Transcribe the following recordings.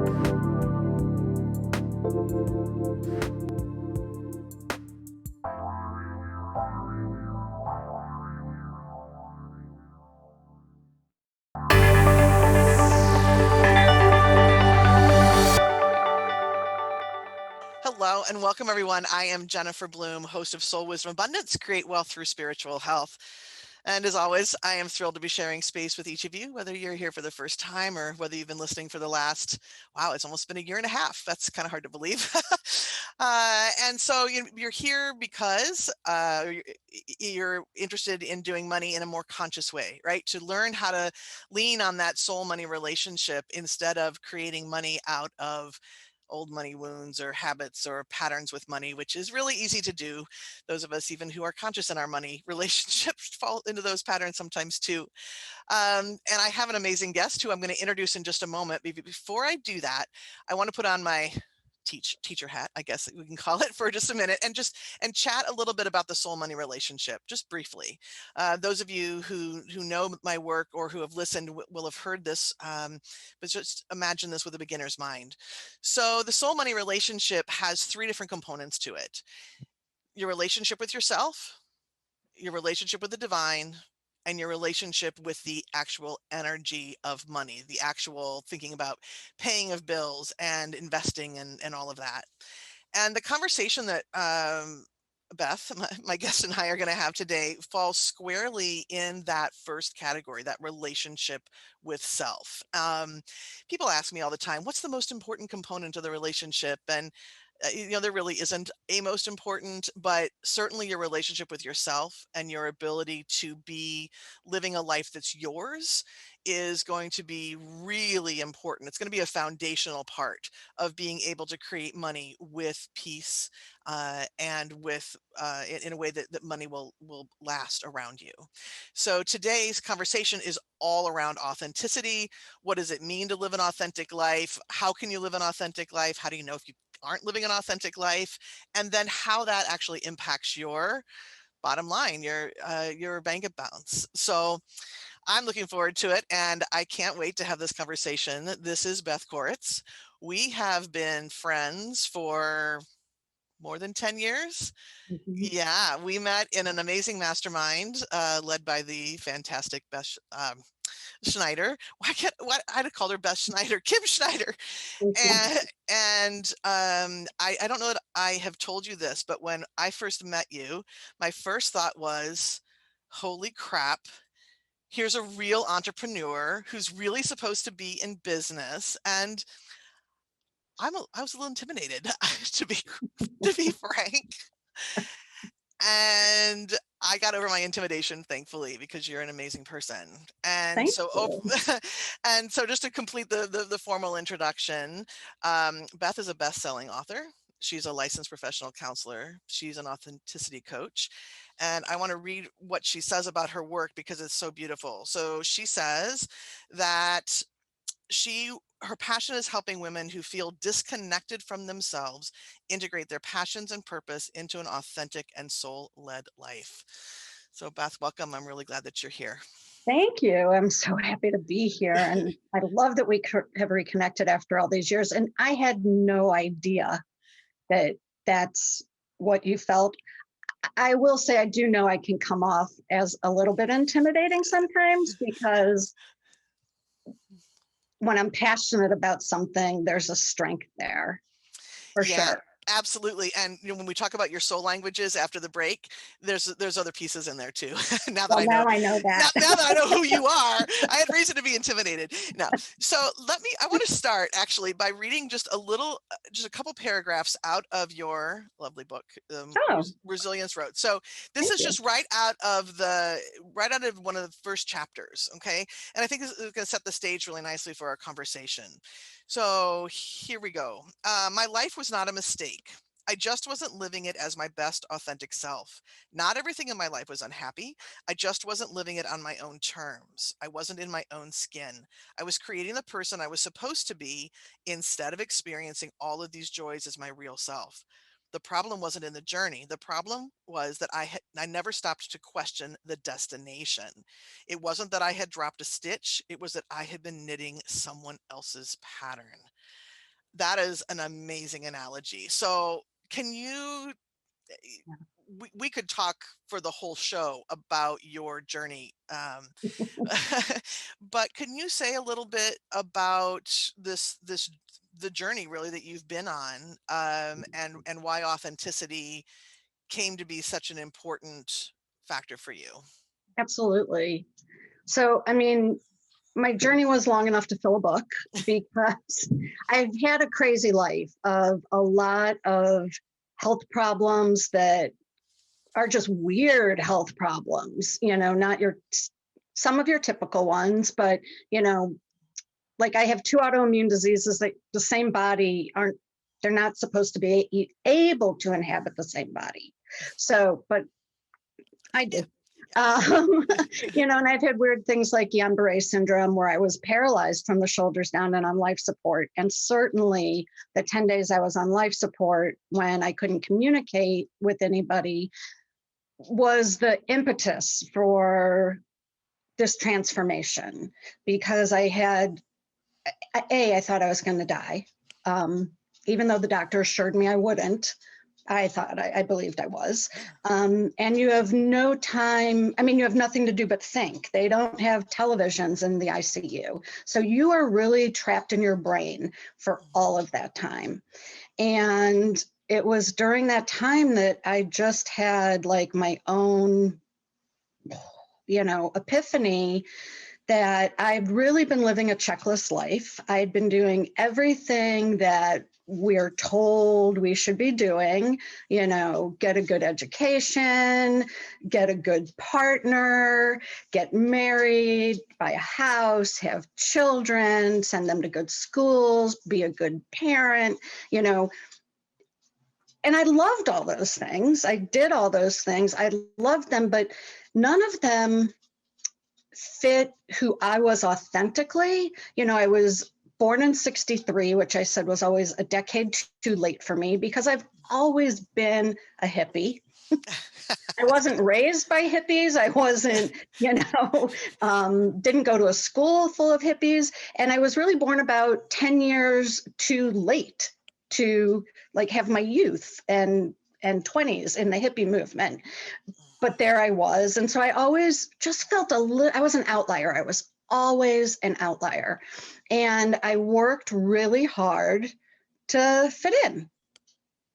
Hello and welcome everyone. I am Jennifer Bloome, host of Soul Wisdom Abundance, Create Wealth Through Spiritual Health. And as always, I am thrilled to be sharing space with each of you, whether you're here for the first time or whether you've been listening for the last, wow, it's almost been a year and a half. That's kind of hard to believe. And so you're here because you're interested in doing money in a more conscious way, right? To learn how to lean on that soul money relationship instead of creating money out of old money wounds or habits or patterns with money, which is really easy to do. Those of us even who are conscious in our money relationships fall into those patterns sometimes too. And I have an amazing guest who I'm going to introduce in just a moment. Before I do that, I want to put on my teacher hat, I guess we can call it, for just a minute and chat a little bit about the soul money relationship, just briefly. Those of you who know my work or who have listened will have heard this, but just imagine this with a beginner's mind. So the soul money relationship has three different components to it: your relationship with yourself, your relationship with the divine, and your relationship with the actual energy of money, the actual thinking about paying of bills and investing and all of that. And the conversation that Beth, my guest, and I are going to have today falls squarely in that first category, that relationship with self. People ask me all the time, what's the most important component of the relationship? And there really isn't a most important, but certainly your relationship with yourself and your ability to be living a life that's yours is going to be really important. It's going to be a foundational part of being able to create money with peace, and with in a way that money will last around you. So today's conversation is all around authenticity. What does it mean to live an authentic life? How can you live an authentic life? How do you know if you aren't living an authentic life? And then how that actually impacts your bottom line, your bank accounts. So I'm looking forward to it, and I can't wait to have this conversation. This is Beth Koritz. We have been friends for more than 10 years. Mhm. Yeah, we met in an amazing mastermind led by the fantastic Beth Schneider. Why I'd call her Beth Schneider, Kim Schneider. Thank you. I don't know that I have told you this, but when I first met you, my first thought was, holy crap, here's a real entrepreneur who's really supposed to be in business. And I was a little intimidated, to be frank. And I got over my intimidation, thankfully, because you're an amazing person. And Thank so, you. and so just to complete the formal introduction, Beth is a best-selling author. She's a licensed professional counselor. She's an authenticity coach. And I want to read what she says about her work because it's so beautiful. So she says that her passion is helping women who feel disconnected from themselves integrate their passions and purpose into an authentic and soul-led life. So Beth, welcome. I'm really glad that you're here. Thank you. I'm so happy to be here. And I love that we have reconnected after all these years. And I had no idea that that's what you felt. I will say I do know I can come off as a little bit intimidating sometimes because when I'm passionate about something, there's a strength there for Yeah, sure. absolutely. And when we talk about your soul languages after the break, there's other pieces in there too. now that Well, I know now I know now, that. now that I know who you are, I had reason to be intimidated. No. So I want to start actually by reading just a couple paragraphs out of your lovely book, Oh, Resilience Road. So this thank is you. just right out of one of the first chapters. Okay. And I think this is going to set the stage really nicely for our conversation. So here we go. My life was not a mistake. I just wasn't living it as my best authentic self. Not everything in my life was unhappy. I just wasn't living it on my own terms. I wasn't in my own skin. I was creating the person I was supposed to be instead of experiencing all of these joys as my real self. The problem wasn't in the journey. The problem was that I never stopped to question the destination. It wasn't that I had dropped a stitch. It was that I had been knitting someone else's pattern. That is an amazing analogy. So can you, we could talk for the whole show about your journey. But can you say a little bit about the journey really that you've been on, and why authenticity came to be such an important factor for you? Absolutely. So, I mean, my journey was long enough to fill a book because I've had a crazy life of a lot of health problems that are just weird health problems, not some of your typical ones, but, like I have two autoimmune diseases that the same body they're not supposed to be able to inhabit the same body. So, but I Yeah. do. And I've had weird things like Guillain-Barré syndrome, where I was paralyzed from the shoulders down and on life support. And certainly the 10 days I was on life support when I couldn't communicate with anybody was the impetus for this transformation, because I thought I was going to die. Even though the doctor assured me I wouldn't, I believed I was. And you have no time. I mean, you have nothing to do but think. They don't have televisions in the ICU. So you are really trapped in your brain for all of that time. And it was during that time that I just had like my own, epiphany that I'd really been living a checklist life. I'd been doing everything that we're told we should be doing, get a good education, get a good partner, get married, buy a house, have children, send them to good schools, be a good parent, and I loved all those things. I did all those things. I loved them, but none of them fit who I was authentically. I was born in 63, which I said was always a decade too late for me because I've always been a hippie. I wasn't raised by hippies. I wasn't, didn't go to a school full of hippies. And I was really born about 10 years too late to like have my youth and 20s in the hippie movement. But there I was. And so I always just felt I was an outlier. I was always an outlier. And I worked really hard to fit in.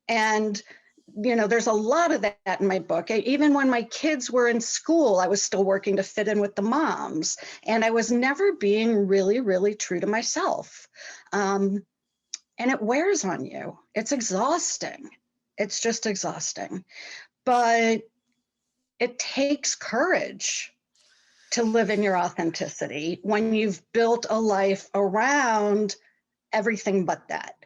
And, there's a lot of that in my book. Even when my kids were in school, I was still working to fit in with the moms. And I was never being really, really true to myself. And it wears on you. It's exhausting. It's just exhausting. But it takes courage to live in your authenticity when you've built a life around everything but that.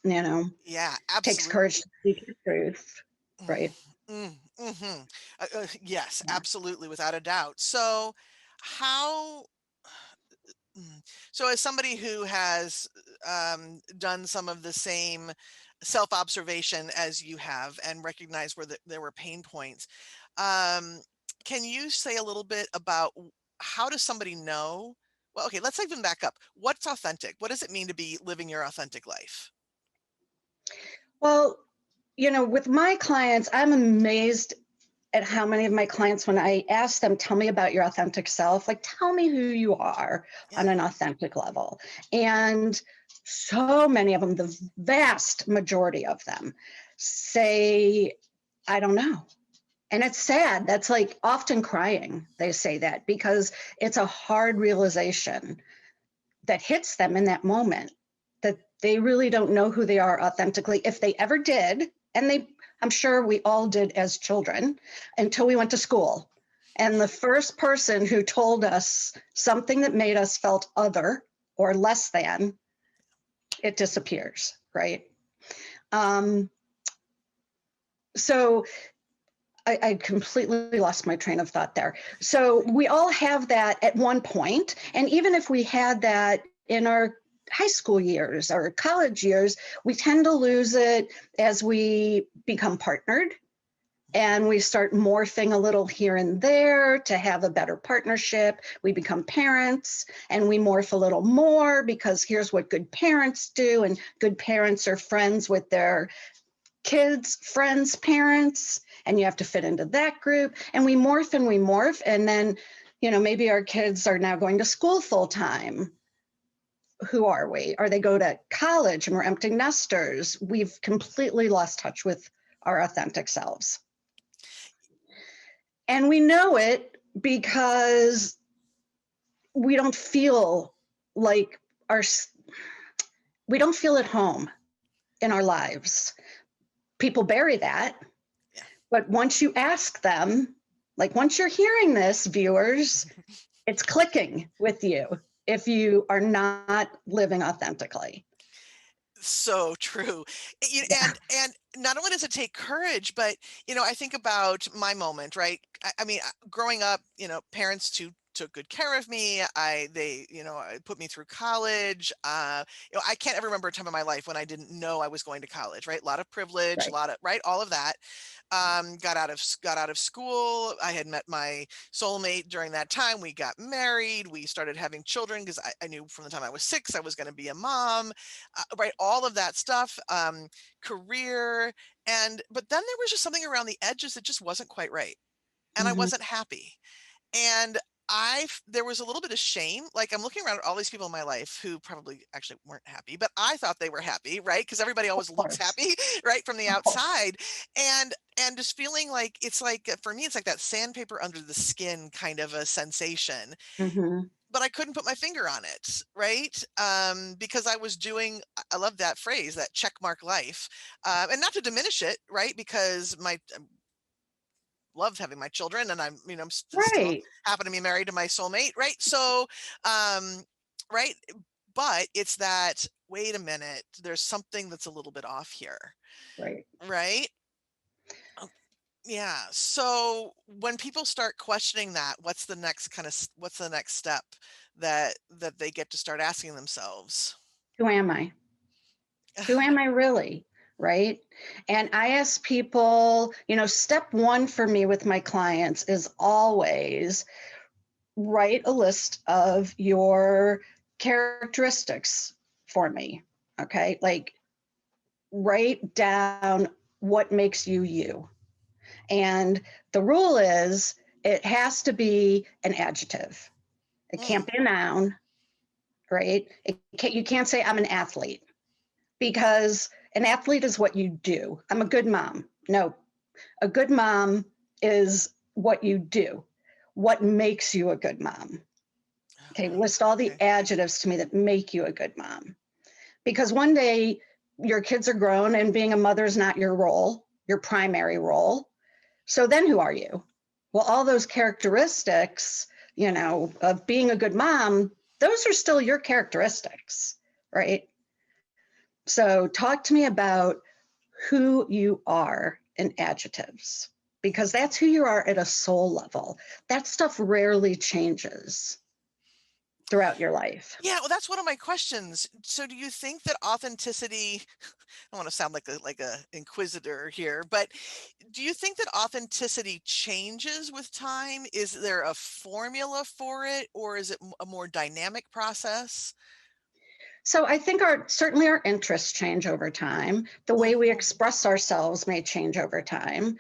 Yeah, Takes absolutely. courage to speak your truth, right? Yes, Yeah. absolutely, without a doubt. So, how? So, as somebody who has done some of the same self-observation as you have and recognized where there were pain points, um, can you say a little bit about how does somebody know? Well, okay, let's even back up. What's authentic? What does it mean to be living your authentic life? Well, with my clients, I'm amazed at how many of my clients, when I ask them, tell me about your authentic self, like, tell me who you are Yeah. on an authentic level. And so many of them, the vast majority of them say, I don't know. And it's sad. That's like often crying. They say that because it's a hard realization that hits them in that moment, that they really don't know who they are authentically. If they ever did, and I'm sure we all did as children until we went to school. And the first person who told us something that made us felt other or less than, it disappears, right? So I completely lost my train of thought there. So we all have that at one point. And even if we had that in our high school years or college years, we tend to lose it as we become partnered, and we start morphing a little here and there to have a better partnership. We become parents and we morph a little more because here's what good parents do, and good parents are friends with their kids, friends, parents, and you have to fit into that group. And we morph, and then, maybe our kids are now going to school full time. Who are we? Or they go to college and we're empty nesters. We've completely lost touch with our authentic selves. And we know it because we don't feel like we don't feel at home in our lives. People bury that. Yeah. But once you ask them, like once you're hearing this, viewers, it's clicking with you if you are not living authentically. So true. Yeah. And not only does it take courage, but I think about my moment, right? I mean, growing up, parents took good care of me. They put me through college. I can't ever remember a time in my life when I didn't know I was going to college, right? A lot of privilege, a Right. lot of, right, all of that. Got out of school. I had met my soulmate during that time. We got married. We started having children because I knew from the time I was 6 I was going to be a mom, right? All of that stuff, career, but then there was just something around the edges that just wasn't quite right, and I Mm-hmm. wasn't happy. And there was a little bit of shame. Like, I'm looking around at all these people in my life who probably actually weren't happy, but I thought they were happy, right? Because everybody Of always looks course. happy, right, from the Of course. outside. And just feeling like it's like, for me, it's like that sandpaper under the skin kind of a sensation. Mm-hmm. But I couldn't put my finger on it, right? Because I was doing, I love that phrase, that check mark life. And not to diminish it, right? Because loved having my children, and I'm still Right. happen to be married to my soulmate, right? So, right, but it's that, wait a minute, there's something that's a little bit off here, Right. right? Yeah. So when people start questioning that, what's the next step that they get to start asking themselves? Who am I? Who am I really? Right. And I ask people, step one for me with my clients is always write a list of your characteristics for me. Okay. Like write down what makes you you. And the rule is it has to be an adjective. It can't Mm, be a noun, right? You can't say I'm an athlete because an athlete is what you do. I'm a good mom. No, a good mom is what you do. What makes you a good mom? Okay, list all the okay. adjectives to me that make you a good mom. Because one day your kids are grown and being a mother is not your role, your primary role. So then who are you? Well, all those characteristics, of being a good mom, those are still your characteristics, right? So talk to me about who you are in adjectives, because that's who you are at a soul level. That stuff rarely changes throughout your life. Yeah, well, that's one of my questions. So do you think that authenticity, I want to sound like a inquisitor here, but do you think that authenticity changes with time? Is there a formula for it, or is it a more dynamic process? So I think certainly our interests change over time. The way we Mhm. express ourselves may change over time.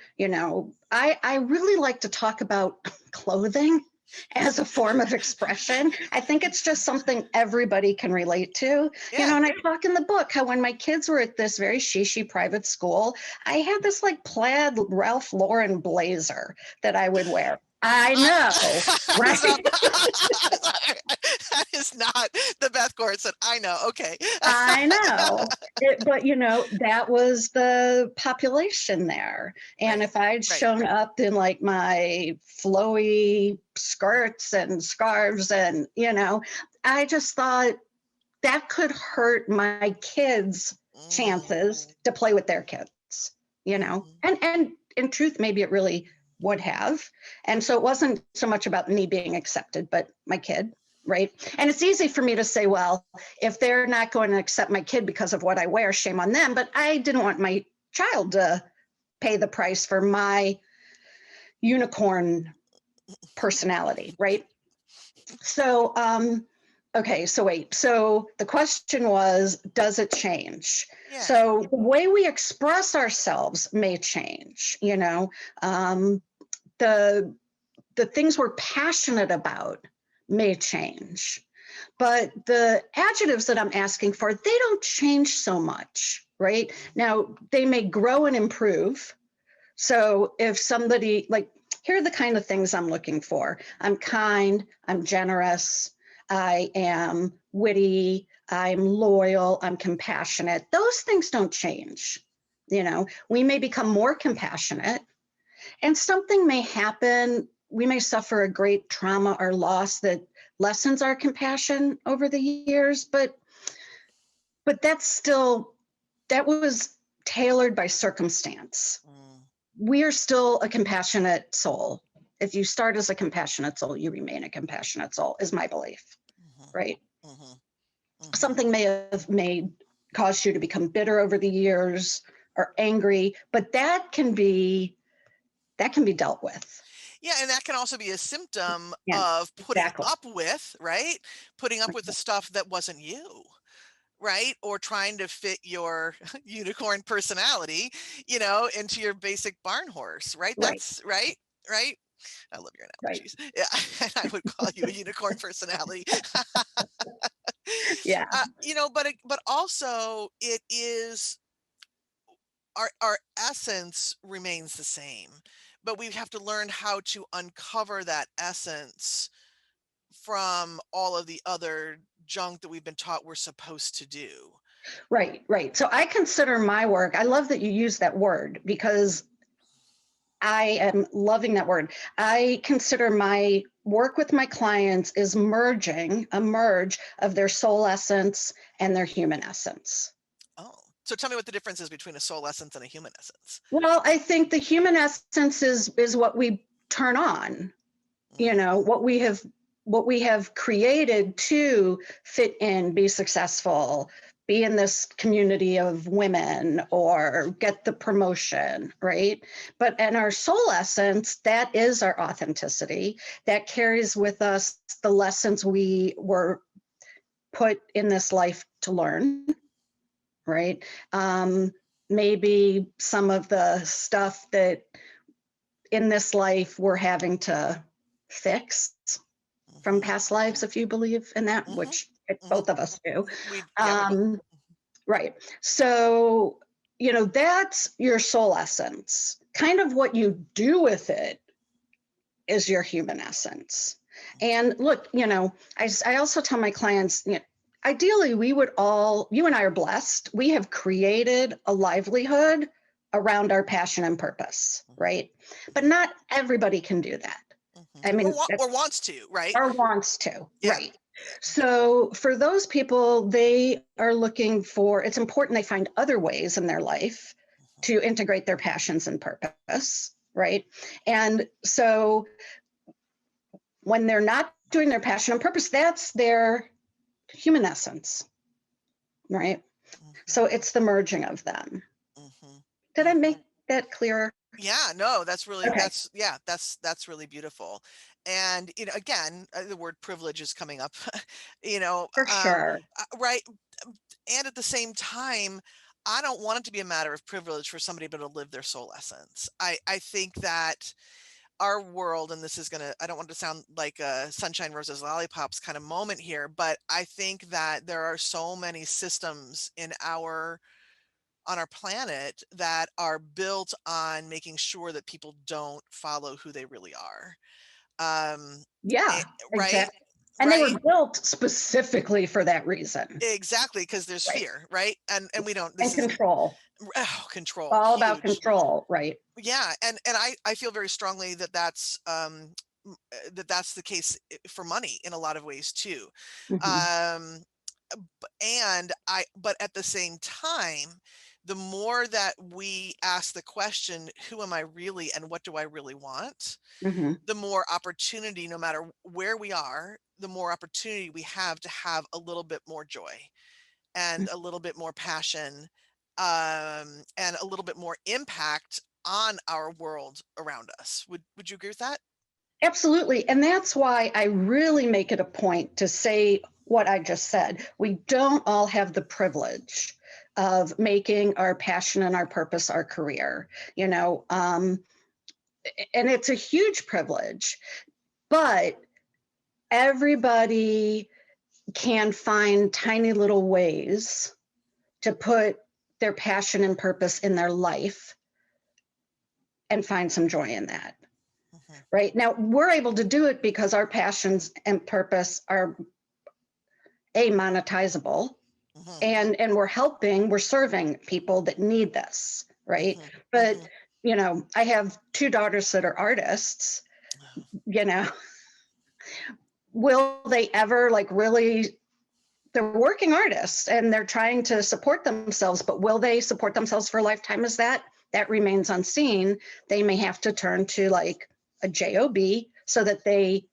I really like to talk about clothing as a form of expression. I think it's just something everybody can relate to. Yeah. And I talk in the book how when my kids were at this very shishi private school, I had this like plaid Ralph Lauren blazer that I would wear. I know, That right? is not, that is not the Beth Koritz that I know. Okay. I know. But that was the population there. And Right. if I'd Right. shown up in like my flowy skirts and scarves and, I just thought that could hurt my kids' chances Mm, to play with their kids, mhm. And in truth, maybe it really would have. And so it wasn't so much about me being accepted, but my kid, right? And it's easy for me to say, well, if they're not going to accept my kid because of what I wear, shame on them. But I didn't want my child to pay the price for my unicorn personality, right? So, okay, so wait. So the question was, does it change? Yeah. So the way we express ourselves may change, the things we're passionate about may change, but the adjectives that I'm asking for, they don't change so much, right? Now, they may grow and improve. So if somebody, like, here are the kind of things I'm looking for. I'm kind, I'm generous, I am witty, I'm loyal, I'm compassionate. Those things don't change. We may become more compassionate, and something may happen. We may suffer a great trauma or loss that lessens our compassion over the years, but that was tailored by circumstance. Mm. We are still a compassionate soul. If you start as a compassionate soul, you remain a compassionate soul, is my belief, Mhm. right? Mhm. Mhm. Something may have caused you to become bitter over the years or angry, but that can be dealt with. Yeah, and that can also be a symptom Yeah, of putting exactly. up with, right? Putting up with the stuff that wasn't you, right? Or trying to fit your unicorn personality, into your basic barn horse, right? Right, That's right, right? I love your right. analogies. Yeah, and I would call you a unicorn personality. Yeah, But also it is our essence remains the same, but we have to learn how to uncover that essence from all of the other junk that we've been taught we're supposed to do. right, right. So I consider my work, I love that you use that word because I am loving that word. I consider my work with my clients is merging, a merge of their soul essence and their human essence. Oh, so tell me what the difference is between a soul essence and a human essence. Well, I think the human essence is what we turn on, Mm, what we have created to fit in, be successful, be in this community of women or get the promotion, right? But in our soul essence, that is our authenticity. That carries with us the lessons we were put in this life to learn, right? Maybe some of the stuff that in this life we're having to fix from mhm, past lives, if you believe in that, mhm, which mhm. both of us do. Yeah, we both. Um, right. So, that's your soul essence. Kind of what you do with it is your human essence. And look, I also tell my clients, ideally, you and I are blessed. We have created a livelihood around our passion and purpose, right? But not everybody can do that. Mhm. I mean, Or wants to, right? or wants to, Yeah. right? So for those people, they are looking for, it's important they find other ways in their life to integrate their passions and purpose, right? And so when they're not doing their passion and purpose, that's their human essence, right? Mhm, So it's the merging of them. mhm, Did I mhm. make that clearer? Yeah, no, Okay, that's really beautiful. And again, the word privilege is coming up, for sure. right. And at the same time, I don't want it to be a matter of privilege for somebody to live their soul essence. I think that our world, and this is gonna, I don't want to sound like a sunshine roses lollipops kind of moment here, but I think that there are so many systems on our planet that are built on making sure that people don't follow who they really are. Um, eh, Yeah, right, exactly. And they were right, built specifically for that reason, exactly, because there's right? fear, right, and we don't. This And is control. control, All about huge. control, right? Yeah, and I feel very strongly that that's the case for money in a lot of ways too. Hmm. Um, but at the same time, the more that we ask the question, who am I really and what do I really want? Hmm. The more opportunity, no matter where we are, the more opportunity we have to have a little bit more joy and a little bit more passion, and a little bit more impact on our world around us. Would you agree with that? Absolutely. And that's why I really make it a point to say what I just said. We don't all have the privilege of making our passion and our purpose our career, you know, and it's a huge privilege, but everybody can find tiny little ways to put their passion and purpose in their life and find some joy in that. Hmm. Right now, we're able to do it because our passions and purpose are monetizable, Hmm. and we're serving people that need this, right? Hmm. But Hmm. I have two daughters that are artists. you know will they ever like really, they're working artists and they're trying to support themselves, but will they support themselves for a lifetime? Is that remains unseen. They may have to turn to like a job so that they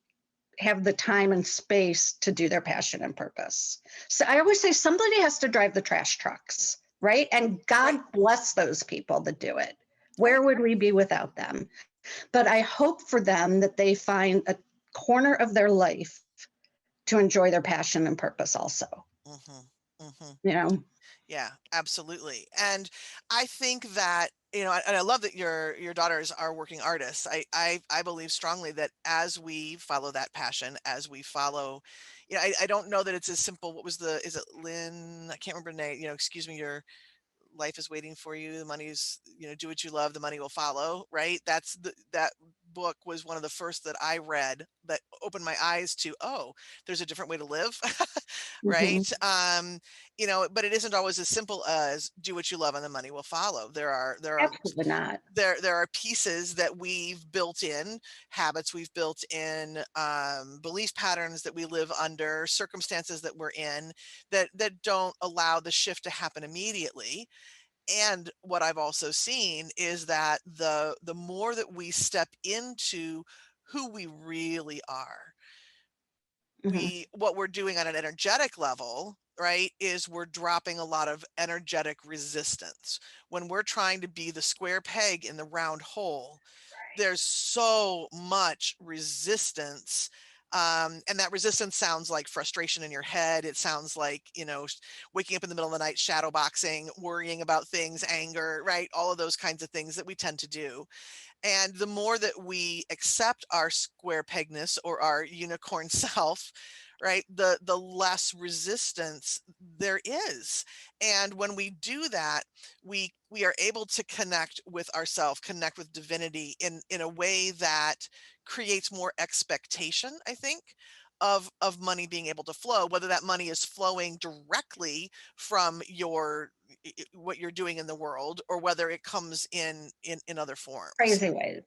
have the time and space to do their passion and purpose. So I always say somebody has to drive the trash trucks, right? And Right. God bless those people that do it. Right. Where would we be without them? But I hope for them that they find a corner of their life to enjoy their passion and purpose also. Hmm. Hmm. You know, Yeah, absolutely. And I think that, and I love that your daughters are working artists. I believe strongly that as we follow that passion, as we follow, I don't know that it's as simple. What was is it Lynn? I can't remember the name, excuse me, your life is waiting for you. The money's, do what you love, the money will follow, right? That book was one of the first that I read that opened my eyes to, oh, there's a different way to live. mm-hmm. Right. But it isn't always as simple as do what you love and the money will follow. Absolutely not. There are pieces that we've built in, habits we've built in, belief patterns that we live under, circumstances that we're in that don't allow the shift to happen immediately. And what I've also seen is that the more that we step into who we really are, Mm-hmm. what we're doing on an energetic level, right, is we're dropping a lot of energetic resistance. When we're trying to be the square peg in the round hole, there's so much resistance. And that resistance sounds like frustration in your head. It sounds like, waking up in the middle of the night, shadow boxing, worrying about things, anger, right? All of those kinds of things that we tend to do. And the more that we accept our square pegness or our unicorn self, right, the less resistance there is. And when we do that, we are able to connect with ourself, connect with divinity in a way that creates more expectation, I think, of money being able to flow, whether that money is flowing directly from what you're doing in the world, or whether it comes in other forms. Crazy ways.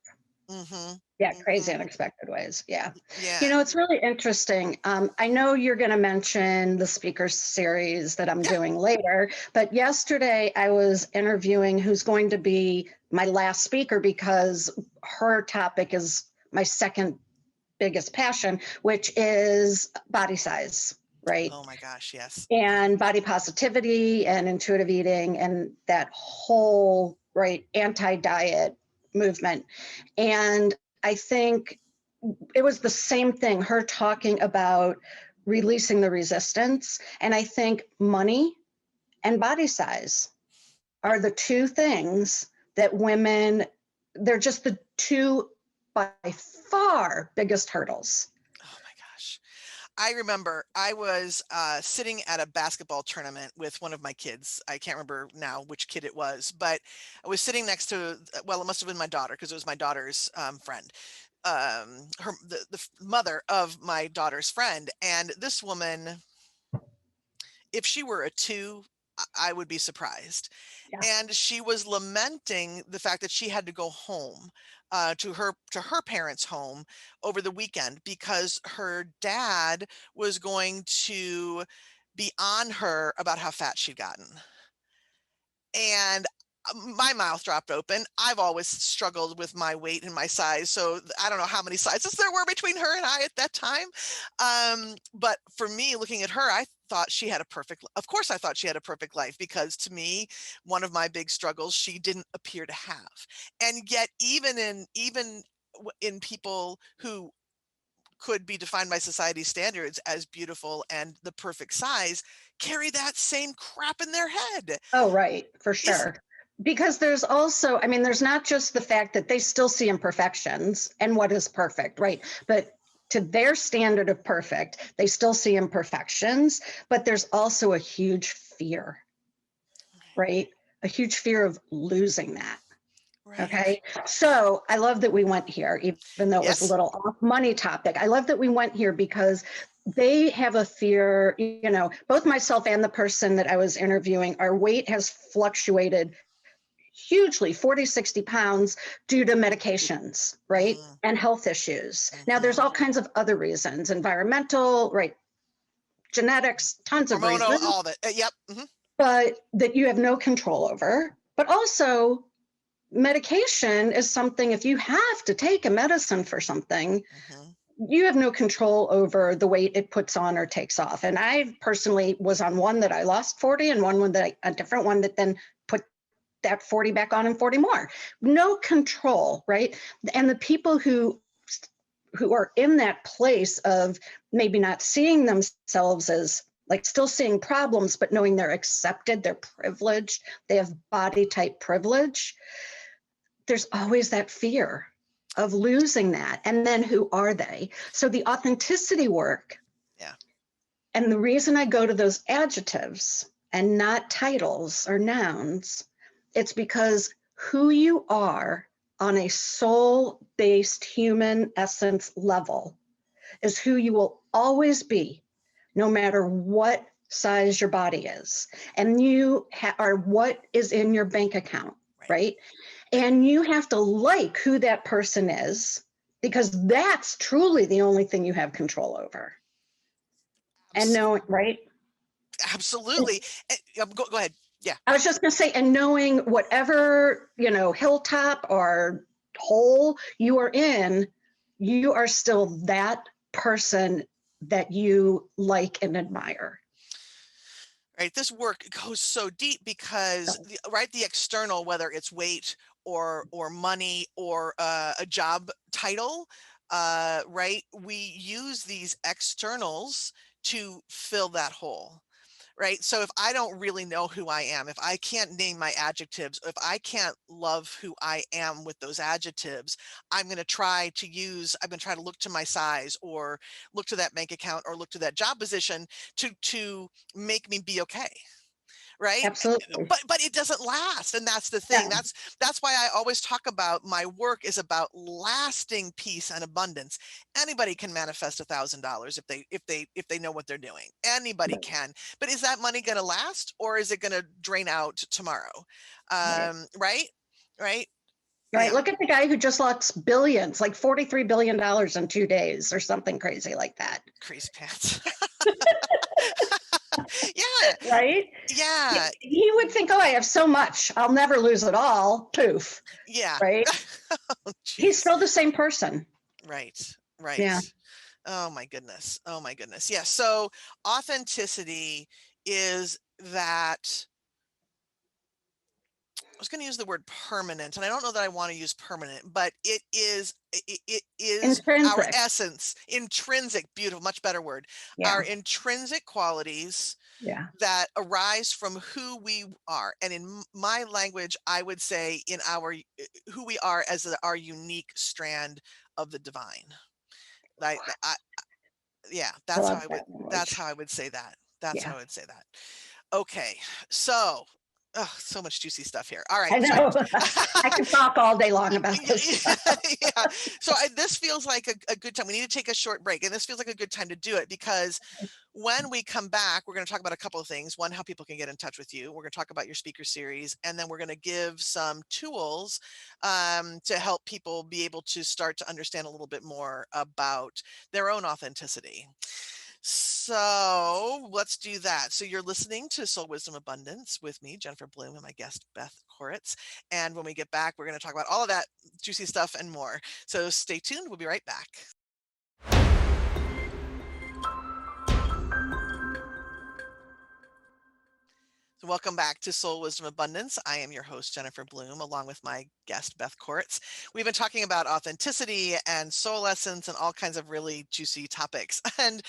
Mhm. Yeah, crazy Mhm. unexpected ways. Yeah. Yeah. It's really interesting. I know you're going to mention the speaker series that I'm Yeah. doing later, but yesterday I was interviewing who's going to be my last speaker because her topic is my second biggest passion, which is body size, right? Oh my gosh, yes. And body positivity and intuitive eating and that whole, right, anti-diet movement. And I think it was the same thing, her talking about releasing the resistance. And I think money and body size are the two things that women, they're just the two by far biggest hurdles. Oh my gosh. I remember I was sitting at a basketball tournament with one of my kids. I can't remember now which kid it was, but I was sitting next to, well, it must have been my daughter because it was my daughter's friend, the mother of my daughter's friend. And this woman, if she were a two, I would be surprised. Yeah, And she was lamenting the fact that she had to go home, to her parents' home over the weekend because her dad was going to be on her about how fat she'd gotten. And my mouth dropped open. I've always struggled with my weight and my size. So I don't know how many sizes there were between her and I at that time. But for me, looking at her, I thought she had a perfect, of course, I thought she had a perfect life, because to me, one of my big struggles, she didn't appear to have. And yet, even in people who could be defined by society's standards as beautiful and the perfect size, carry that same crap in their head. Oh, right, for Is sure. Because there's also, I mean, there's not just the fact that they still see imperfections and what is perfect, right? But to their standard of perfect, they still see imperfections, but there's also a huge fear, right? A huge fear of losing that. right. Okay. So I love that we went here, even though it was a Yes. little off money topic. I love that we went here because they have a fear, both myself and the person that I was interviewing, our weight has fluctuated hugely, 40, 60 pounds due to medications, right? Mm, And health issues. Now there's mhm. all kinds of other reasons, environmental, right? Genetics, tons of Hormonal, reasons, all of it. Yep. Mhm. but that you have no control over. But also medication is something, if you have to take a medicine for something, Mhm. you have no control over the weight it puts on or takes off. And I personally was on one that I lost 40 and one that a different one that then put that 40 back on and 40 more. No control, right? And the people who are in that place of maybe not seeing themselves as like still seeing problems, but knowing they're accepted, they're privileged, they have body type privilege, there's always that fear of losing that. And then who are they? So the authenticity work, Yeah. and the reason I go to those adjectives and not titles or nouns, it's because who you are on a soul based human essence level is who you will always be, no matter what size your body is. And you are what is in your bank account, Right. right? And you have to like who that person is, because that's truly the only thing you have control over. And Abs- know, right? Absolutely. Go ahead. Yeah. I was just going to say, and knowing whatever, hilltop or hole you are in, you are still that person that you like and admire. Right. This work goes so deep because right, the external, whether it's weight or money or a job title, right, we use these externals to fill that hole. Right. So if I don't really know who I am, if I can't name my adjectives, if I can't love who I am with those adjectives, I'm going to try to look to my size or look to that bank account or look to that job position to make me be okay. Right. Absolutely. But it doesn't last. And that's the thing. Yeah, That's why I always talk about my work is about lasting peace and abundance. Anybody can manifest $1,000 if they know what they're doing. Anybody right, can. But is that money going to last, or is it going to drain out tomorrow? right. Right. Right. Right. Yeah. Look at the guy who just lost billions, like $43 billion in 2 days or something crazy like that. Crazy pants. Yeah. Right? Yeah. He would think, oh, I have so much. I'll never lose it all. Poof. Yeah. Right? Oh, He's geez. still the same person. Right. Yeah. Right. Oh my goodness. Oh my goodness. Yeah. So authenticity is that, I was going to use the word permanent, and I don't know that I want to use permanent, but it is our Intrinsic. essence, intrinsic, beautiful, much better word. Yeah. Our intrinsic qualities Yeah. that arise from who we are. And in my language, I would say in our who we are as our unique strand of the divine. I yeah, I that's how love I would that that's language. how I would say that. That's how Yeah. I would say that. Okay. So, oh, so much juicy stuff here. All right. I So know. I could talk all day long about this stuff. yeah. So this feels like a good time. We need to take a short break, and this feels like a good time to do it because when we come back, we're going to talk about a couple of things. One, how people can get in touch with you. We're going to talk about your speaker series, and then we're going to give some tools to help people be able to start to understand a little bit more about their own authenticity. So let's do that. So you're listening to Soul Wisdom Abundance with me, Jennifer Bloome, and my guest, Beth Koritz. And when we get back, we're going to talk about all of that juicy stuff and more. So stay tuned. We'll be right back. So welcome back to Soul Wisdom Abundance. I am your host, Jennifer Bloome, along with my guest, Beth Koritz. We've been talking about authenticity and soul essence and all kinds of really juicy topics. And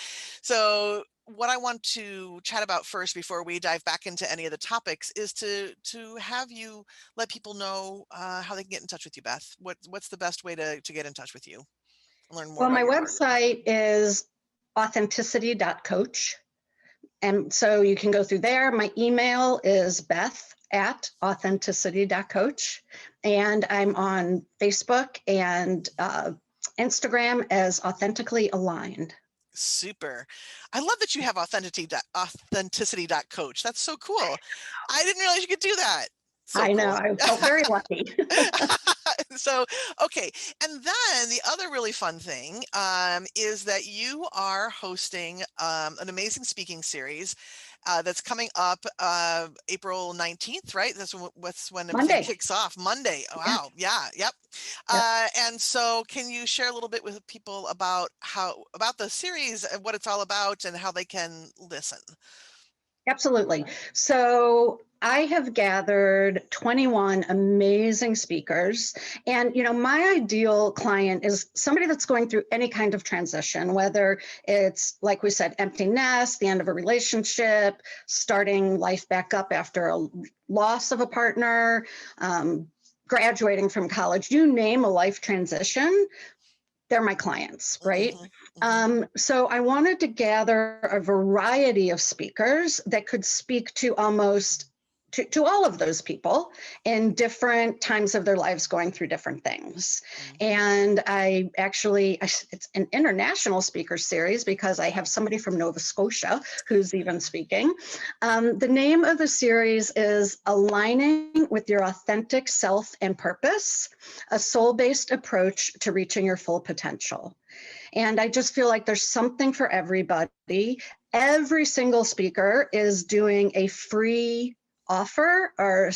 so what I want to chat about first before we dive back into any of the topics is to have you let people know how they can get in touch with you, Beth. What's the best way to get in touch with you and learn more Well, about my your work? website is authenticity.coach. And so you can go through there. My email is beth@authenticity.coach. And I'm on Facebook and Instagram as Authentically Aligned. Super. I love that you have authenticity.coach. That's so cool. I didn't realize you could do that. So I know, cool. I felt very lucky. So, okay. And then the other really fun thing is that you are hosting an amazing speaking series that's coming up April 19th, right? That's when everything Monday. kicks off. Monday. Oh, wow. Yeah. Yep. Yep. And so can you share a little bit with people about the series and what it's all about and how they can listen? Absolutely. So I have gathered 21 amazing speakers. And, my ideal client is somebody that's going through any kind of transition, whether it's, like we said, empty nest, the end of a relationship, starting life back up after a loss of a partner, graduating from college, you name a life transition, they're my clients, right? So I wanted to gather a variety of speakers that could speak to to all of those people in different times of their lives going through different things. And it's an international speaker series because I have somebody from Nova Scotia who's even speaking. The name of the series is Aligning with Your Authentic Self and Purpose, a soul-based approach to reaching your full potential. And I just feel like there's something for everybody. Every single speaker is doing a free offer or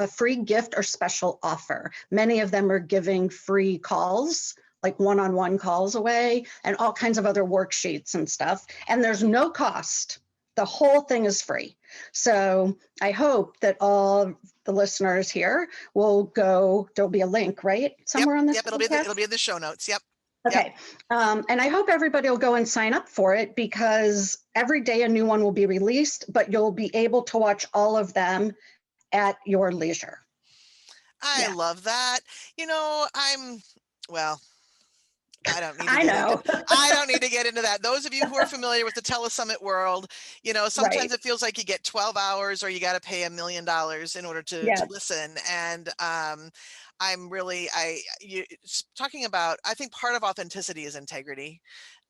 a free gift or special offer. Many of them are giving free calls, like one-on-one calls away, and all kinds of other worksheets and stuff. And there's no cost. The whole thing is free. So I hope that all the listeners here will go, there'll be a link, right? Somewhere on this. Yep, it'll be in the show notes. Yep. Okay. Yep. And I hope everybody will go and sign up for it because every day a new one will be released, but you'll be able to watch all of them at your leisure. I love that. I don't need to I don't need to get into that. Those of you who are familiar with the telesummit world, sometimes it feels like you get 12 hours or you got to pay $1 million in order to listen. And I'm really, talking about, I think part of authenticity is integrity,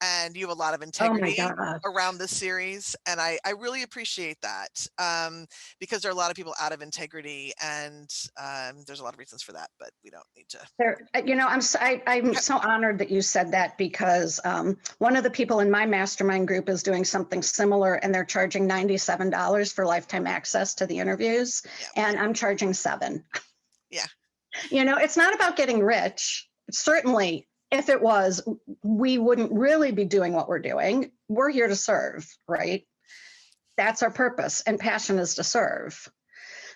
and you have a lot of integrity around this series. And I really appreciate that because there are a lot of people out of integrity, and there's a lot of reasons for that, but we don't need to. I'm so honored that you said that because one of the people in my mastermind group is doing something similar, and they're charging $97 for lifetime access to the interviews, and I'm charging $7. Yeah. It's not about getting rich. Certainly, if it was, we wouldn't really be doing what we're doing. We're here to serve, right? That's our purpose, and passion is to serve.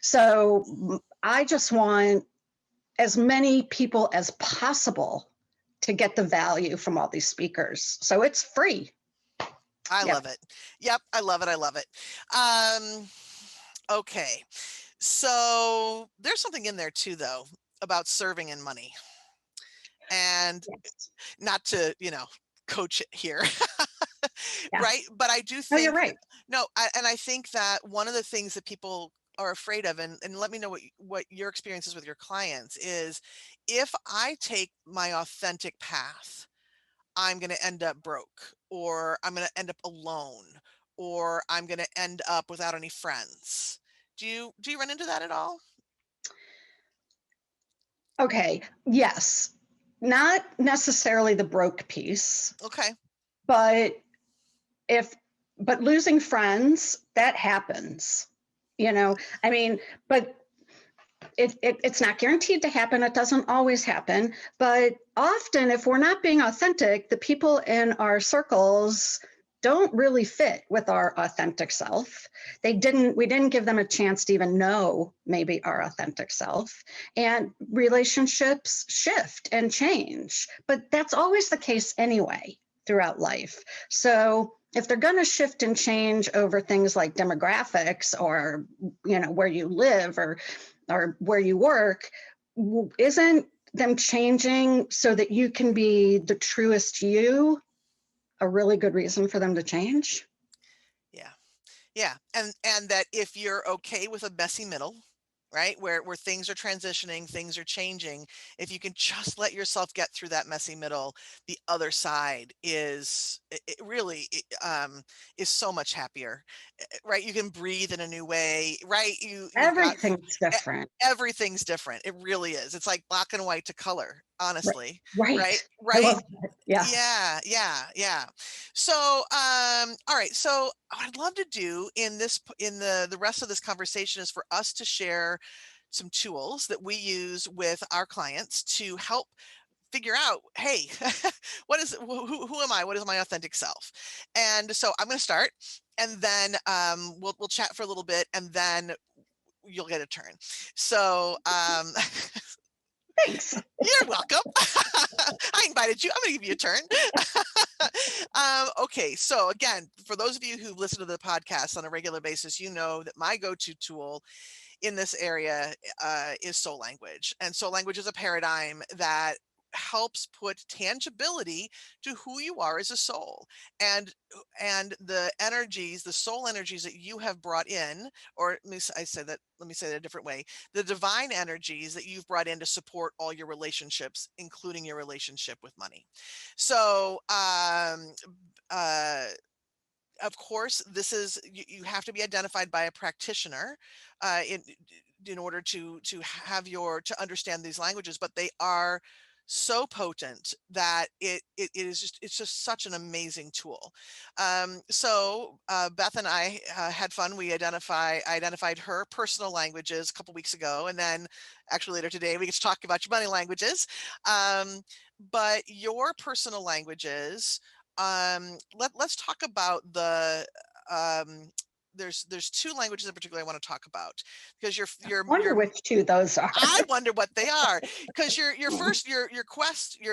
So I just want as many people as possible to get the value from all these speakers. So it's free. I love it. Yep, I love it. I love it. Okay. So there's something in there too, though, about serving and money. And not to, coach it here. Right. But I do think, no, you're right. And I think that one of the things that people are afraid of, and let me know what your experience is with your clients, is if I take my authentic path, I'm going to end up broke, or I'm going to end up alone, or I'm going to end up without any friends. Do you run into that at all? Okay. Yes. Not necessarily the broke piece. Okay. But but losing friends, that happens, I mean, but it's not guaranteed to happen. It doesn't always happen. But often, if we're not being authentic, the people in our circles don't really fit with our authentic self. We didn't give them a chance to even know maybe our authentic self. And relationships shift and change. But that's always the case anyway throughout life. So if they're going to shift and change over things like demographics or where you live or where you work, isn't them changing so that you can be the truest you a really good reason for them to change? Yeah. Yeah. And that if you're okay with a messy middle, right? Where things are transitioning, things are changing, if you can just let yourself get through that messy middle, the other side is it really is so much happier. Right? You can breathe in a new way, right? You've got Everything's different. everything's different. It really is. It's like black and white to color, Right. honestly. Right? Right. I Right? love that. Yeah. Yeah, yeah, yeah. So, all right. So, what I'd love to do in the rest of this conversation is for us to share some tools that we use with our clients to help figure out, hey, who am I? What is my authentic self? And so, I'm going to start, and then we'll chat for a little bit, and then you'll get a turn. So, Thanks. you're welcome. I invited you. I'm going to give you a turn. Okay, so again, for those of you who listen to the podcast on a regular basis, you know that my go-to tool in this area is soul language. And soul language is a paradigm that helps put tangibility to who you are as a soul, and the soul energies that you have brought in, or let me say that a different way, the divine energies that you've brought in to support all your relationships, including your relationship with money. So uh of course, you have to be identified by a practitioner uh, in in order to understand these languages, but they are so potent that it's just such an amazing tool. So Beth and I had fun. I identified her personal languages a couple weeks ago, and then actually later today we get to talk about your money languages. Um, but your personal languages, let's talk about there's two languages in particular I want to talk about, because Wonder which two those are. I wonder what they are, because your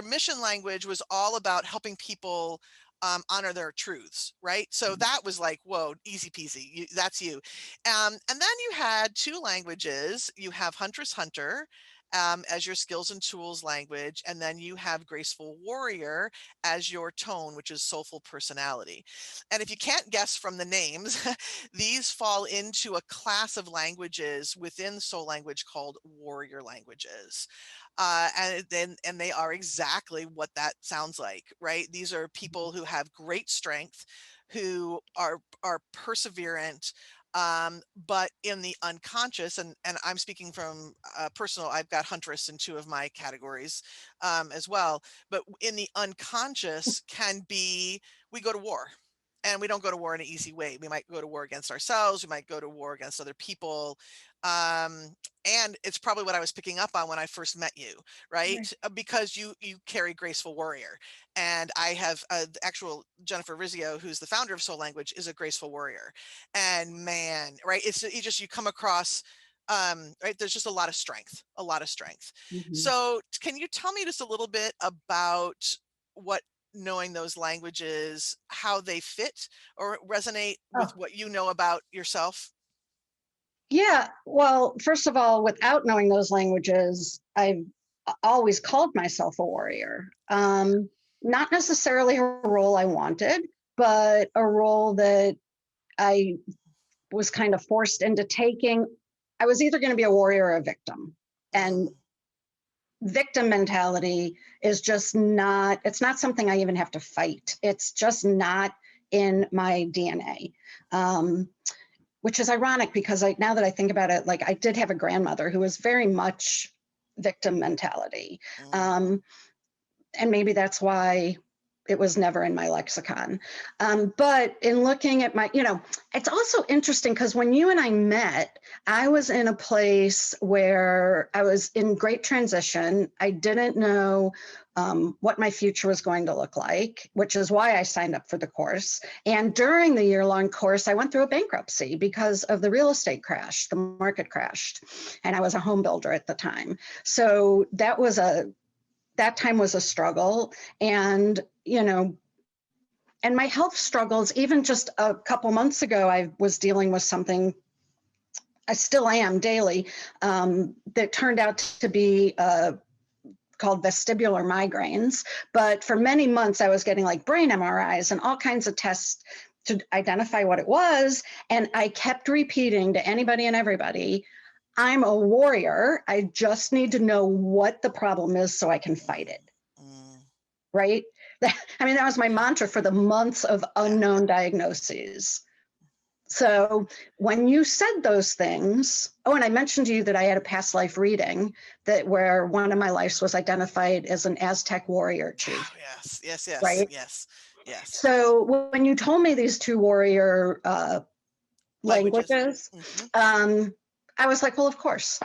mission language was all about helping people honor their truths, right? So that was like, whoa, easy peasy. That's you. And then you had two languages. You have Huntress Hunter as your skills and tools language, and then you have Graceful Warrior as your tone, which is soulful personality. And if you can't guess from the names, these fall into a class of languages within soul language called warrior languages. And they are exactly what that sounds like, right? These are people who have great strength, who are perseverant, but in the unconscious, and I'm speaking from personal, I've got Huntress in two of my categories as well, but in the unconscious can be, we go to war. And we don't go to war in an easy way. We might go to war against ourselves. We might go to war against other people. And it's probably what I was picking up on when I first met you, Right. right? Because you carry Graceful Warrior, and I have the actual Jennifer Rizzio, who's the founder of Soul Language, is a Graceful Warrior, and man, right? You come across right. There's just a lot of strength, a lot of strength. Mhm. So can you tell me just a little bit about what knowing those languages, how they fit or resonate with Oh, what you know about yourself? yeah. Well, first of all, without knowing those languages, I've always called myself a warrior. Not necessarily a role I wanted, but a role that I was kind of forced into taking. I was either going to be a warrior or a victim. And Mm, victim mentality is just not, it's not something I even have to fight. It's just not in my DNA. Which is ironic because now that I think about it, like I did have a grandmother who was very much victim mentality. mm, Um, and maybe that's why it was never in my lexicon. But in looking at my, it's also interesting because when you and I met, I was in a place where I was in great transition. I didn't know what my future was going to look like, which is why I signed up for the course. And during the year-long course, I went through a bankruptcy because of the real estate crash. The market crashed, and I was a home builder at the time. So that time was a struggle. And, and my health struggles, even just a couple months ago, I was dealing with something, I still am daily, that turned out to be called vestibular migraines. But for many months, I was getting like brain MRIs and all kinds of tests to identify what it was. And I kept repeating to anybody and everybody, I'm a warrior. I just need to know what the problem is so I can fight it. Right? I mean, that was my mantra for the months of unknown diagnoses. So when you said those things, and I mentioned to you that I had a past life reading where one of my lives was identified as an Aztec warrior chief. Oh, yes, right? yes. So when you told me these two warrior languages, I was like, well, of course.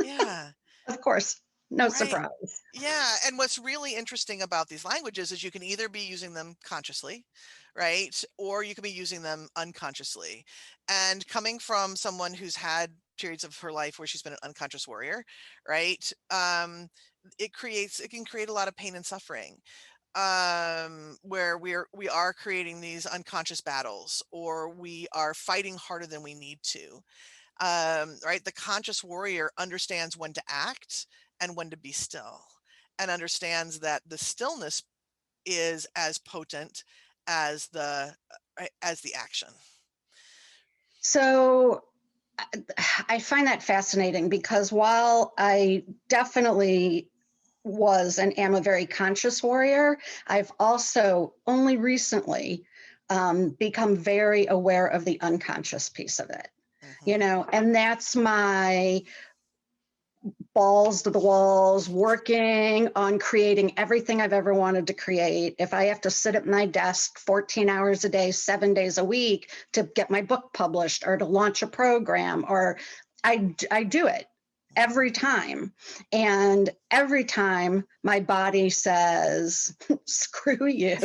Yeah. Of course. No Right. surprise. Yeah. And what's really interesting about these languages is you can either be using them consciously, right? Or you can be using them unconsciously. And coming from someone who's had periods of her life where she's been an unconscious warrior, right? It can create a lot of pain and suffering, where we are creating these unconscious battles, or we are fighting harder than we need to. Right? The conscious warrior understands when to act and when to be still, and understands that the stillness is as potent as the action. So I find that fascinating because while I definitely was and am a very conscious warrior, I've also only recently become very aware of the unconscious piece of it. And that's my balls to the walls, working on creating everything I've ever wanted to create. If I have to sit at my desk 14 hours a day, 7 days a week to get my book published or to launch a program, or I do it every time. And every time my body says, screw you,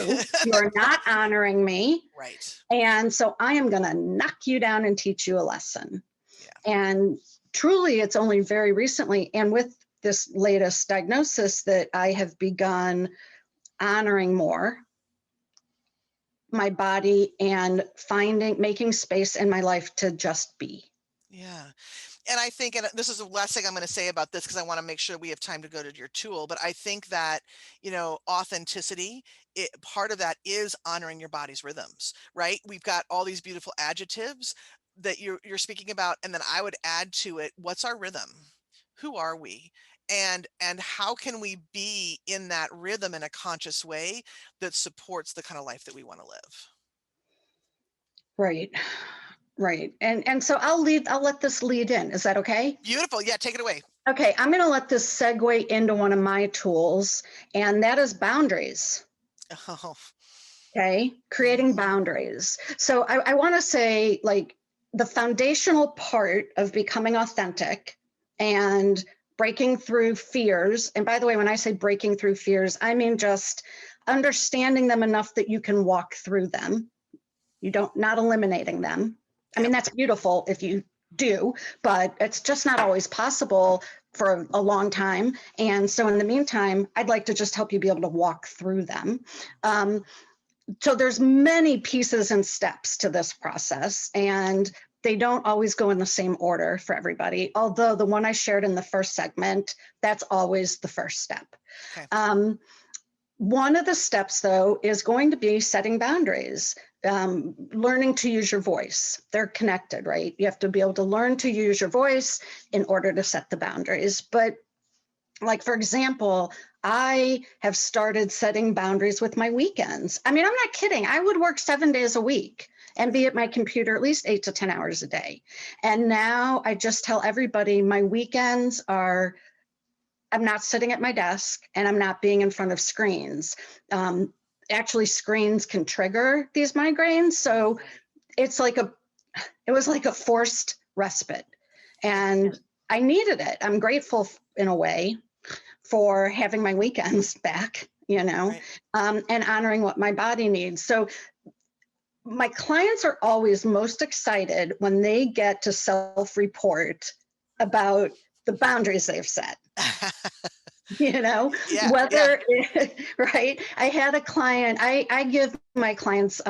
you're not honoring me. Right. And so I am going to knock you down and teach you a lesson. Yeah. And truly, it's only very recently, and with this latest diagnosis, that I have begun honoring more my body and making space in my life to just be. Yeah. And I think, and this is the last thing I'm going to say about this, because I want to make sure we have time to go to your tool, but I think that, authenticity, part of that is honoring your body's rhythms, right? We've got all these beautiful adjectives that you're speaking about. And then I would add to it, what's our rhythm? Who are we? And how can we be in that rhythm in a conscious way that supports the kind of life that we want to live? Right. Right. And so I'll let this lead in. Is that okay? Beautiful. Yeah, take it away. Okay, I'm going to let this segue into one of my tools, and that is boundaries. Oh. Okay, creating boundaries. So I want to say, like, the foundational part of becoming authentic and breaking through fears. And by the way, when I say breaking through fears, I mean just understanding them enough that you can walk through them. Not eliminating them. I mean, that's beautiful if you do, but it's just not always possible for a long time. And so in the meantime, I'd like to just help you be able to walk through them. So there's many pieces and steps to this process, and they don't always go in the same order for everybody. Although the one I shared in the first segment, that's always the first step. Okay. One of the steps, though, is going to be setting boundaries, learning to use your voice. They're connected, right? You have to be able to learn to use your voice in order to set the boundaries. But like, for example, I have started setting boundaries with my weekends. I mean, I'm not kidding. I would work 7 days a week and be at my computer at least 8 to 10 hours a day. And now I just tell everybody my weekends are I'm not sitting at my desk and I'm not being in front of screens. Um, Actually, screens can trigger these migraines. So it's like it was like a forced respite. And I needed it. I'm grateful in a way for having my weekends back, Right. and honoring what my body needs. So my clients are always most excited when they get to self-report about the boundaries they've set. Yeah, yeah. Whether right. I had a client, I give my clients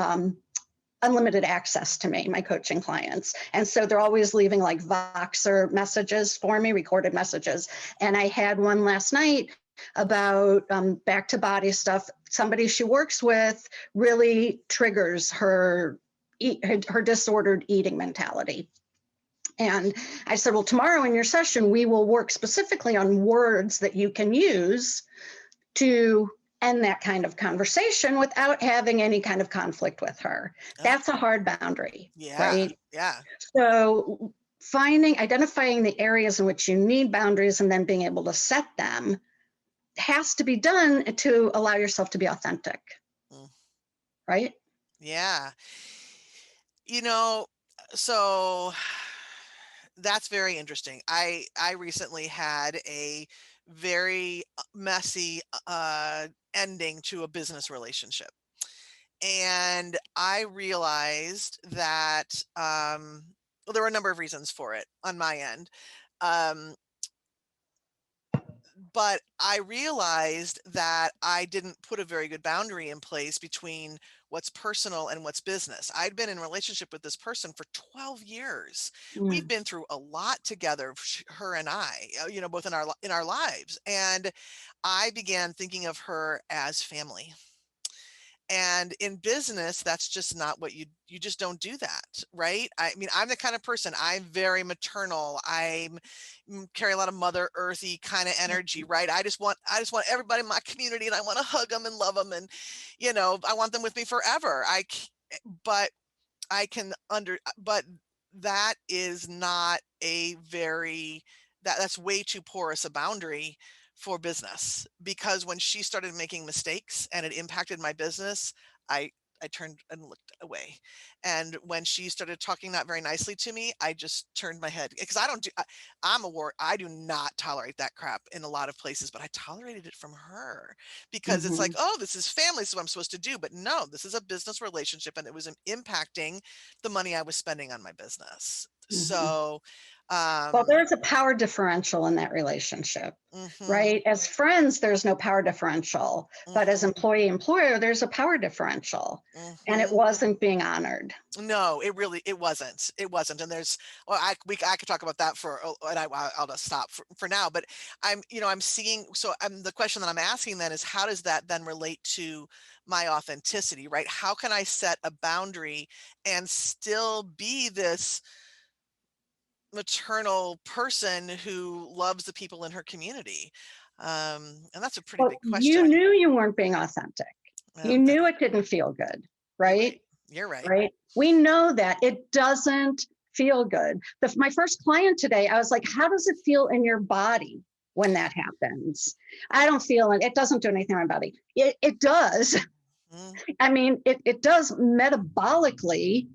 unlimited access to me, my coaching clients. And so they're always leaving like Voxer messages for me, recorded messages. And I had one last night about back to body stuff. Somebody she works with really triggers her disordered eating mentality. And I said, well, tomorrow in your session, we will work specifically on words that you can use to end that kind of conversation without having any kind of conflict with her. Oh, That's a hard boundary, yeah, right? yeah. So identifying the areas in which you need boundaries and then being able to set them has to be done to allow yourself to be authentic, Mm, right? yeah. You know, so that's very interesting. I recently had a very messy ending to a business relationship. And I realized that well, there were a number of reasons for it on my end. Um, but I realized that I didn't put a very good boundary in place between what's personal and what's business. I'd been in a relationship with this person for 12 years. We've Mm. been through a lot together, her and I, both in our lives. And I began thinking of her as family. And in business, that's just not what you just don't do that, right? I mean, I'm the kind of person, I'm very maternal. Carry a lot of mother earthy kind of energy, right? I just want everybody in my community, and I want to hug them and love them, and I want them with me forever. But I can but that is not a very that's way too porous a boundary for business, because when she started making mistakes and it impacted my business, I I turned and looked away. And when she started talking not very nicely to me, I just turned my head, because I do not tolerate that crap in a lot of places, but I tolerated it from her because it's like, Mhm. oh, this is family, so I'm supposed to do. But no, this is a business relationship, and it was impacting the money I was spending on my business. Mhm. So, Well, um, there's a power differential in that relationship, mhm, right? As friends, there's no power differential, but as mhm, employee-employer, there's a power differential, and it mhm. wasn't being honored. No, it wasn't. It wasn't. And well, I could talk about that and I'll just stop for now. But I'm seeing. So the question that I'm asking then is, how does that then relate to my authenticity, right? How can I set a boundary and still be this maternal person who loves the people in her community? And that's a pretty Well, big you question. knew you weren't being authentic. You That, knew it didn't feel good, you're right? right. You're right. Right? We know that it doesn't feel good. My first client today, I was like, how does it feel in your body when that happens? I don't feel it. It doesn't do anything in my body. It does. Mm, I mean, it does metabolically.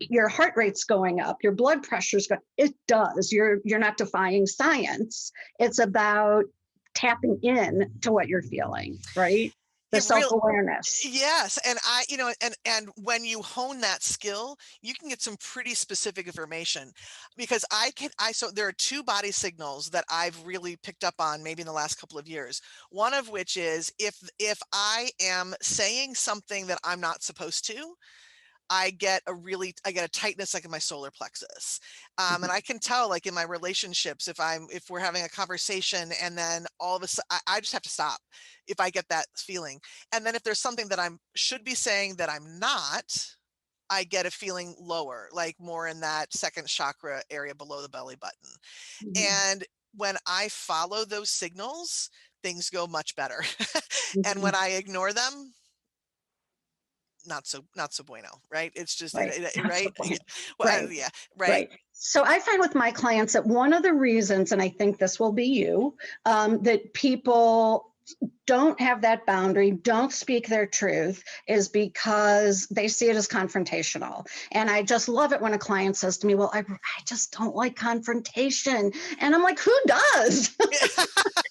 Your heart rate's going up, your blood pressure's going. It does. You're not defying science. It's about tapping in to what you're feeling, right? The it real self-awareness. Yes, and and when you hone that skill, you can get some pretty specific information, because so there are two body signals that I've really picked up on maybe in the last couple of years. One of which is if I am saying something that I'm not supposed to, I get a tightness like in my solar plexus. And I can tell, like in my relationships, if we're having a conversation and then all of a sudden I just have to stop if I get that feeling. And then if there's something that I'm should be saying that I'm not, I get a feeling lower, like more in that second chakra area below the belly button. Mhm. And when I follow those signals, things go much better. And when Mhm. I ignore them, not so bueno, right? It's just Right. That's the right. Yeah. point. Well, Right. yeah, right. Right. So I find with my clients that one of the reasons, and I think this will be you, that people don't have that boundary, don't speak their truth, is because they see it as confrontational. And I just love it when a client says to me, well, I just don't like confrontation. And I'm like, who does?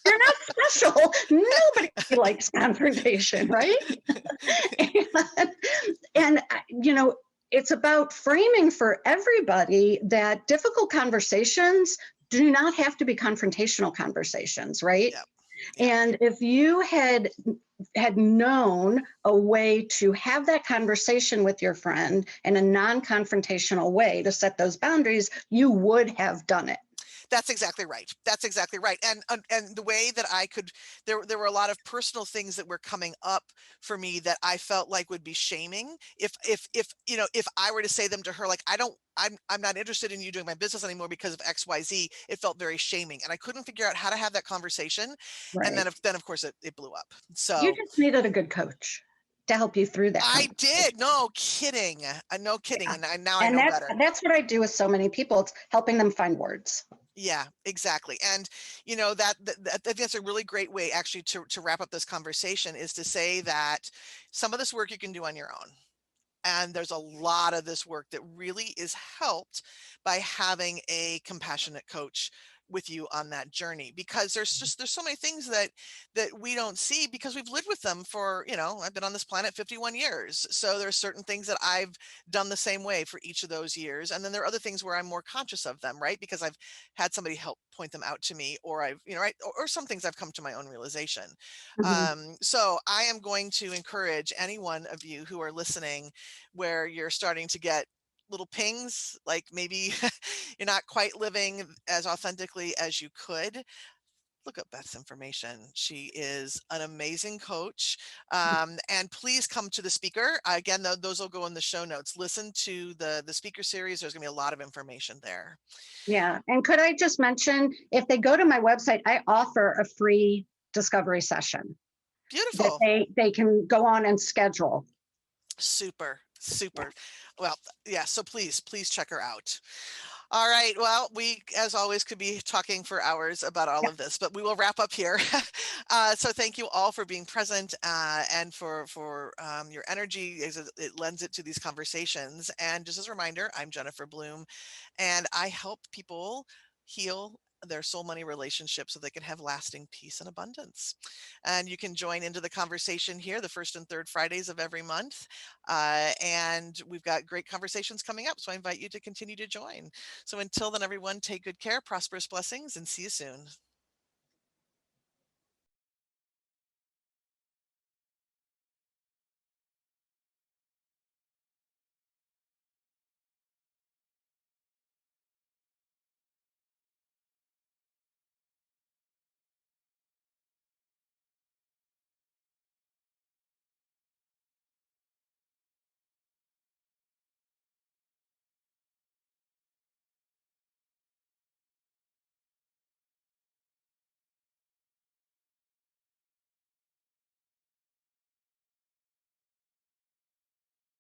You're not special. Nobody likes confrontation, right? and, and it's about framing for everybody that difficult conversations do not have to be confrontational conversations, right? Yeah. Yeah. And if you had known a way to have that conversation with your friend in a non-confrontational way to set those boundaries, you would have done it. That's exactly right. That's exactly right. And the way that I could, there were a lot of personal things that were coming up for me that I felt like would be shaming if if I were to say them to her, like, I'm not interested in you doing my business anymore because of XYZ. It felt very shaming, and I couldn't figure out how to have that conversation. And Right. then of course it blew up. You So just needed a good coach to help you through that I conversation. did. No kidding. No kidding. Yeah. And now I And know that's better. that's what I do with so many people. It's helping them find words. Yeah, exactly. And I think that's a really great way actually to wrap up this conversation, is to say that some of this work you can do on your own. And there's a lot of this work that really is helped by having a compassionate coach with you on that journey, because there's so many things that we don't see because we've lived with them for, I've been on this planet 51 years. So there's certain things that I've done the same way for each of those years. And then there are other things where I'm more conscious of them, right? Because I've had somebody help point them out to me, or I've, right, or some things I've come to my own realization. Mhm. So I am going to encourage any one of you who are listening where you're starting to get little pings, like maybe you're not quite living as authentically as you could. Look up Beth's information. She is an amazing coach. And please come to the speaker. Again, those will go in the show notes. Listen to the speaker series. There's going to be a lot of information there. Yeah. And could I just mention, if they go to my website, I offer a free discovery session that Beautiful. they can go on and schedule. Super, Yeah. super. Well, yeah. So please check her out. All right. Well, we, as always, could be talking for hours about all Yeah. of this, but we will wrap up here. So thank you all for being present, and for your energy as it lends it to these conversations. And just as a reminder, I'm Jennifer Bloome, and I help people heal their soul money relationships so they can have lasting peace and abundance. And you can join into the conversation here the first and third Fridays of every month. And we've got great conversations coming up. So I invite you to continue to join. So until then, everyone, take good care, prosperous blessings, and see you soon.